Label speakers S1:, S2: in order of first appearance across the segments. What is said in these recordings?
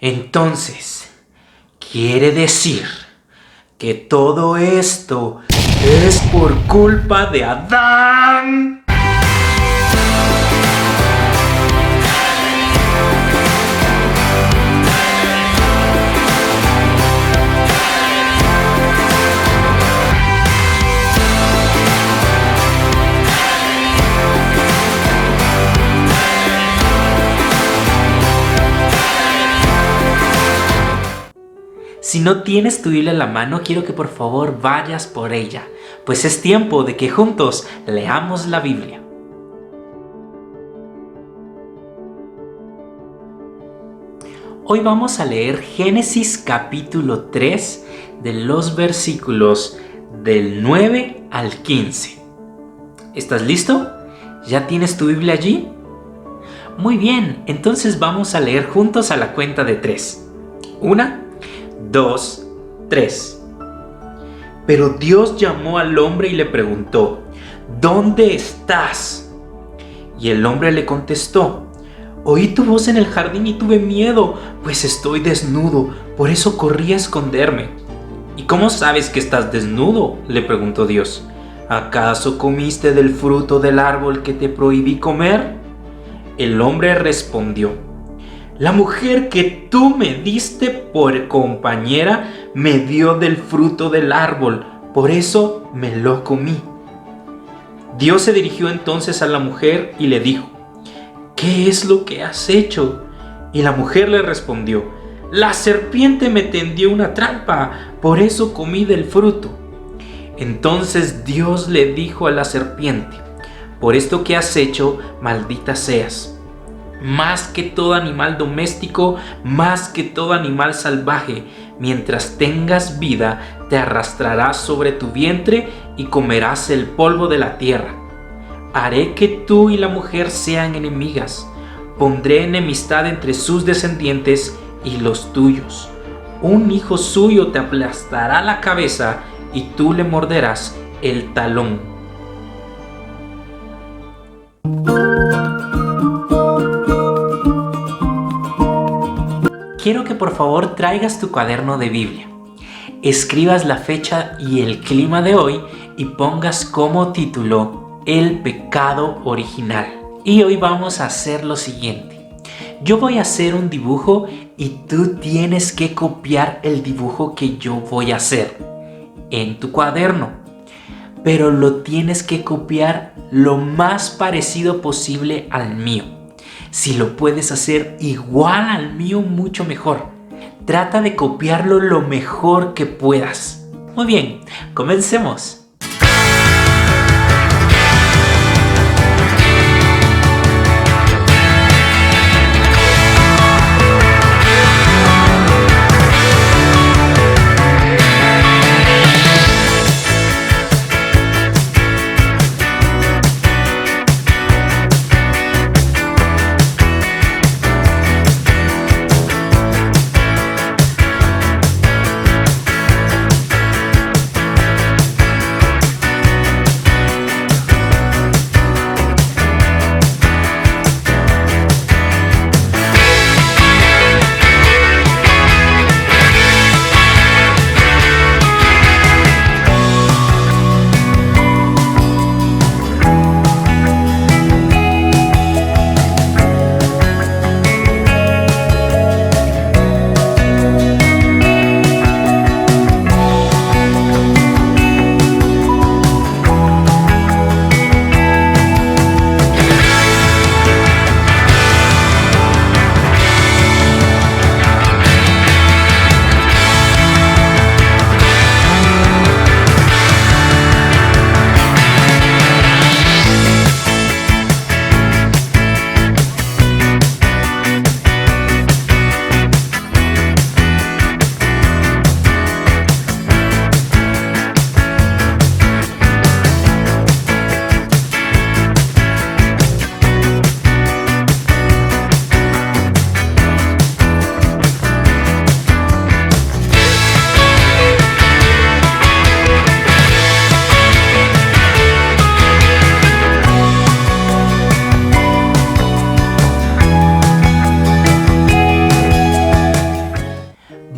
S1: Entonces, quiere decir que todo esto es por culpa de Adán. Si no tienes tu Biblia en la mano, quiero que por favor vayas por ella, pues es tiempo de que juntos leamos la Biblia. Hoy vamos a leer Génesis capítulo 3 de los versículos del 9 al 15. ¿Estás listo? ¿Ya tienes tu Biblia allí? Muy bien, entonces vamos a leer juntos a la cuenta de 3. 1, 2, 3. Pero Dios llamó al hombre y le preguntó: ¿dónde estás? Y el hombre le contestó: oí tu voz en el jardín y tuve miedo, pues estoy desnudo, por eso corrí a esconderme. ¿Y cómo sabes que estás desnudo?, le preguntó Dios. ¿Acaso comiste del fruto del árbol que te prohibí comer? El hombre respondió: la mujer que tú me diste por compañera me dio del fruto del árbol, por eso me lo comí. Dios se dirigió entonces a la mujer y le dijo: ¿qué es lo que has hecho? Y la mujer le respondió: la serpiente me tendió una trampa, por eso comí del fruto. Entonces Dios le dijo a la serpiente: por esto que has hecho, maldita seas. Más que todo animal doméstico, más que todo animal salvaje, mientras tengas vida, te arrastrarás sobre tu vientre y comerás el polvo de la tierra. Haré que tú y la mujer sean enemigas. Pondré enemistad entre sus descendientes y los tuyos. Un hijo suyo te aplastará la cabeza y tú le morderás el talón. Quiero que por favor traigas tu cuaderno de Biblia, escribas la fecha y el clima de hoy y pongas como título El pecado original. Y hoy vamos a hacer lo siguiente. Yo voy a hacer un dibujo y tú tienes que copiar el dibujo que yo voy a hacer en tu cuaderno. Pero lo tienes que copiar lo más parecido posible al mío. Si lo puedes hacer igual al mío, mucho mejor. Trata de copiarlo lo mejor que puedas. Muy bien, comencemos.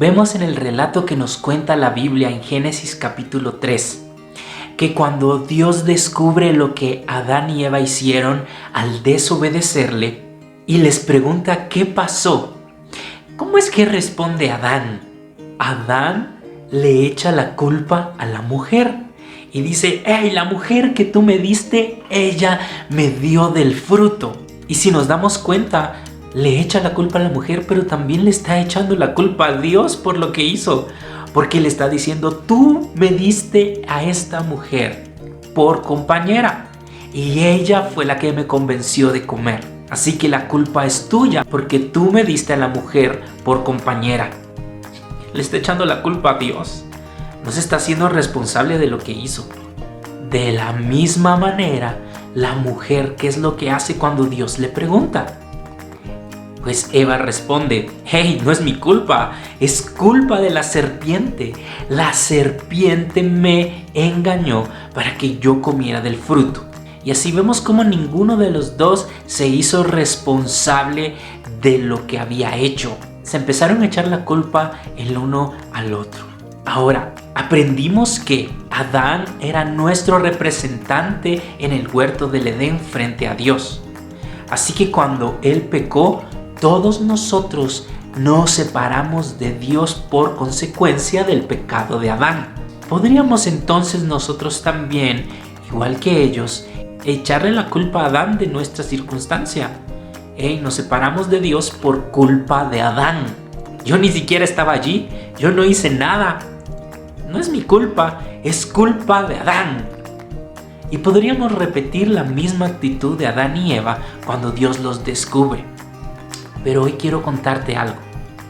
S1: Vemos en el relato que nos cuenta la Biblia en Génesis capítulo 3, que cuando Dios descubre lo que Adán y Eva hicieron al desobedecerle y les pregunta qué pasó, ¿cómo es que responde Adán? Adán le echa la culpa a la mujer y dice: hey, la mujer que tú me diste, ella me dio del fruto. Y si nos damos cuenta, le echa la culpa a la mujer, pero también le está echando la culpa a Dios por lo que hizo, porque le está diciendo: tú me diste a esta mujer por compañera y ella fue la que me convenció de comer, así que la culpa es tuya porque tú me diste a la mujer por compañera. Le está echando la culpa a Dios, no se está haciendo responsable de lo que hizo. De la misma manera, la mujer, ¿qué es lo que hace cuando Dios le pregunta? Pues Eva responde: hey, no es mi culpa, es culpa de la serpiente. La serpiente me engañó para que yo comiera del fruto. Y así vemos cómo ninguno de los dos se hizo responsable de lo que había hecho. Se empezaron a echar la culpa el uno al otro. Ahora, aprendimos que Adán era nuestro representante en el huerto del Edén frente a Dios. Así que cuando él pecó, todos nosotros nos separamos de Dios por consecuencia del pecado de Adán. ¿Podríamos entonces nosotros también, igual que ellos, echarle la culpa a Adán de nuestra circunstancia? Nos separamos de Dios por culpa de Adán. Yo ni siquiera estaba allí, yo no hice nada. No es mi culpa, es culpa de Adán. Y podríamos repetir la misma actitud de Adán y Eva cuando Dios los descubre. Pero hoy quiero contarte algo.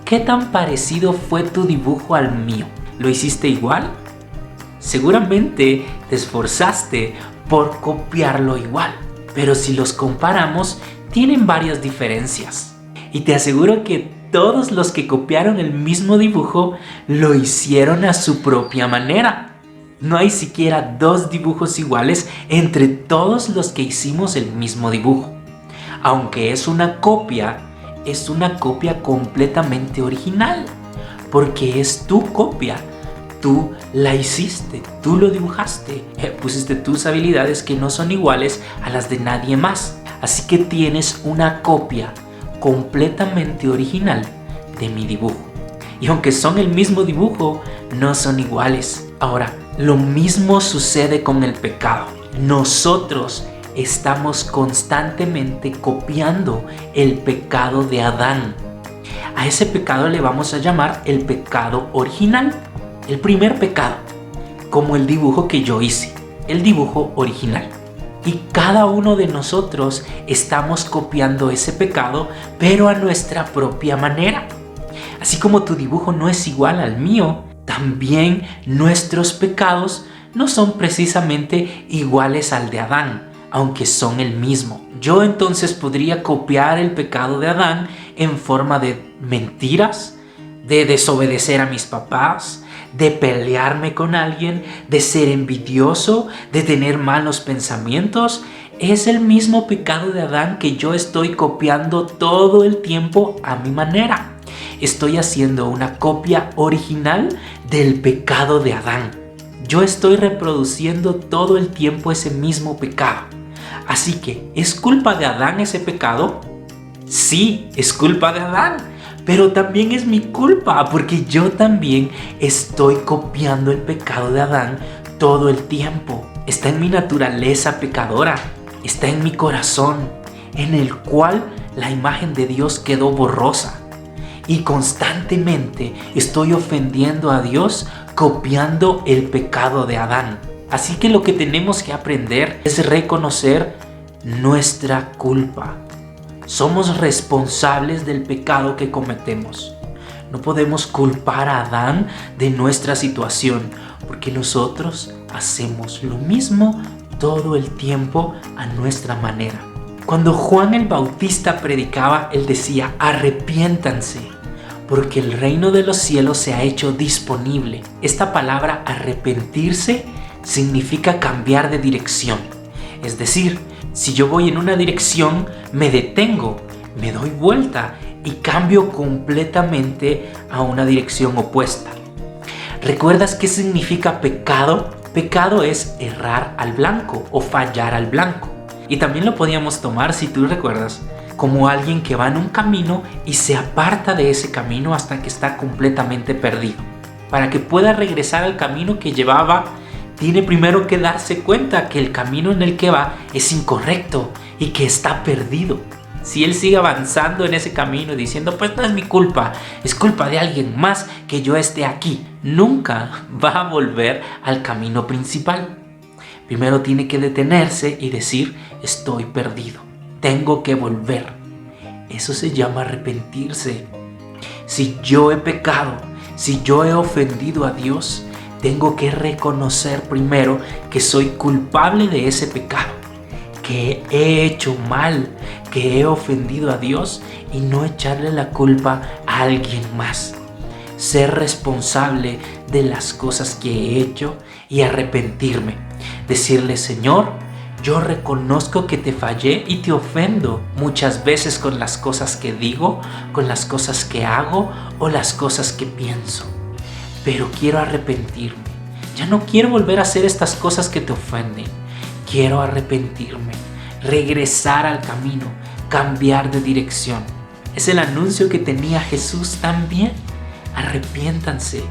S1: ¿Qué tan parecido fue tu dibujo al mío? ¿Lo hiciste igual? Seguramente te esforzaste por copiarlo igual. Pero si los comparamos, tienen varias diferencias. Y te aseguro que todos los que copiaron el mismo dibujo lo hicieron a su propia manera. No hay siquiera dos dibujos iguales entre todos los que hicimos el mismo dibujo. Aunque es una copia completamente original, porque es tu copia. Tú la hiciste, tú lo dibujaste, pusiste tus habilidades que no son iguales a las de nadie más. Así que tienes una copia completamente original de mi dibujo. Y aunque son el mismo dibujo, no son iguales. Ahora, lo mismo sucede con el pecado. Nosotros estamos constantemente copiando el pecado de Adán. A ese pecado le vamos a llamar el pecado original, el primer pecado, como el dibujo que yo hice, el dibujo original. Y cada uno de nosotros estamos copiando ese pecado, pero a nuestra propia manera. Así como tu dibujo no es igual al mío, también nuestros pecados no son precisamente iguales al de Adán, aunque son el mismo. Yo entonces podría copiar el pecado de Adán en forma de mentiras, de desobedecer a mis papás, de pelearme con alguien, de ser envidioso, de tener malos pensamientos. Es el mismo pecado de Adán que yo estoy copiando todo el tiempo a mi manera. Estoy haciendo una copia original del pecado de Adán. Yo estoy reproduciendo todo el tiempo ese mismo pecado. Así que, ¿es culpa de Adán ese pecado? Sí, es culpa de Adán. Pero también es mi culpa porque yo también estoy copiando el pecado de Adán todo el tiempo. Está en mi naturaleza pecadora, está en mi corazón, en el cual la imagen de Dios quedó borrosa. Y constantemente estoy ofendiendo a Dios copiando el pecado de Adán. Así que lo que tenemos que aprender es reconocer nuestra culpa. Somos responsables del pecado que cometemos. No podemos culpar a Adán de nuestra situación, porque nosotros hacemos lo mismo todo el tiempo a nuestra manera. Cuando Juan el Bautista predicaba, él decía: arrepiéntanse, porque el reino de los cielos se ha hecho disponible. Esta palabra arrepentirse significa cambiar de dirección. Es decir, si yo voy en una dirección, me detengo, me doy vuelta y cambio completamente a una dirección opuesta. ¿Recuerdas qué significa pecado? Pecado es errar al blanco o fallar al blanco. Y también lo podíamos tomar, si tú recuerdas, como alguien que va en un camino y se aparta de ese camino hasta que está completamente perdido. Para que pueda regresar al camino que llevaba, tiene primero que darse cuenta que el camino en el que va es incorrecto y que está perdido. Si él sigue avanzando en ese camino diciendo, pues no es mi culpa, es culpa de alguien más que yo esté aquí, nunca va a volver al camino principal. Primero tiene que detenerse y decir, estoy perdido, tengo que volver. Eso se llama arrepentirse. Si yo he pecado, si yo he ofendido a Dios, tengo que reconocer primero que soy culpable de ese pecado, que he hecho mal, que he ofendido a Dios y no echarle la culpa a alguien más. Ser responsable de las cosas que he hecho y arrepentirme. Decirle, Señor, yo reconozco que te fallé y te ofendo muchas veces con las cosas que digo, con las cosas que hago o las cosas que pienso. Pero quiero arrepentirme. Ya no quiero volver a hacer estas cosas que te ofenden. Quiero arrepentirme, regresar al camino, cambiar de dirección. Es el anuncio que tenía Jesús también. Arrepiéntanse,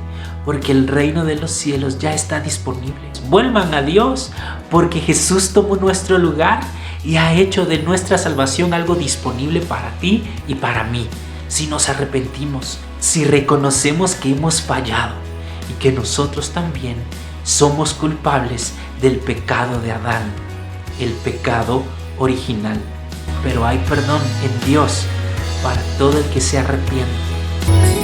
S1: porque el reino de los cielos ya está disponible. Vuelvan a Dios, porque Jesús tomó nuestro lugar y ha hecho de nuestra salvación algo disponible para ti y para mí. Si nos arrepentimos, si reconocemos que hemos fallado y que nosotros también somos culpables del pecado de Adán, el pecado original. Pero hay perdón en Dios para todo el que se arrepiente.